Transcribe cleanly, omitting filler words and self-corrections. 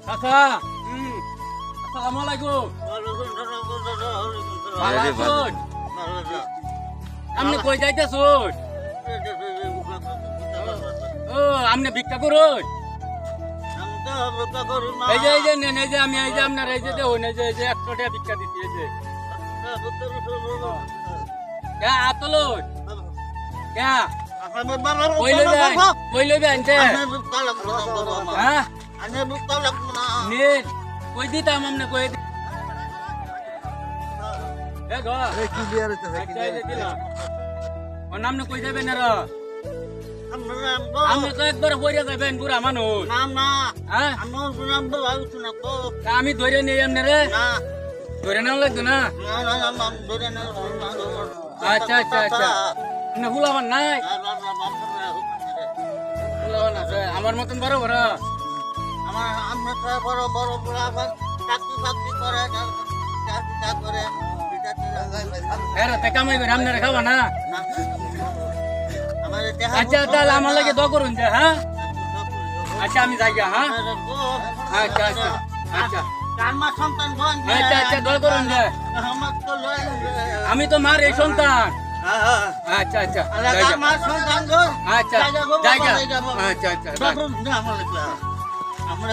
চাচা আসসালামু আলাইকুম। ভালো আছেন? আপনি কই যাইতেছেন? ও আপনি ভিক্ষা করুন। এই যে নেন, এই যে আমি এই যে আপনার এই যে দেউন, এই যে 100 টাকা ভিক্ষা দিচ্ছি। এই যে আতলুন কই লইবেন যে হ্যাঁ নেন কই দিতাম আপনি কই আপনি কই যাবেন আর আপনি তো একবার বইয়া যাবেন বুড়া মানুষ। আমি ধরে নেই আপনারে ধরে নেওয়া লাগতো না। আচ্ছা আচ্ছা আচ্ছা আপনি হুলাবার নাই? হুলাবার আছে আমার মতন বড় বড় কামাই করে আপনারা খাবা না? আচ্ছা তাহলে আমার লাগে দোয়া করুন যে হ্যাঁ। আচ্ছা আমি যাই হ্যাঁ। আচ্ছা আচ্ছা আচ্ছা আচ্ছা আচ্ছা দোয়া করুন যে আমি তো মার এই সন্তান। আচ্ছা আচ্ছা আচ্ছা জায়গা আচ্ছা আচ্ছা আমরা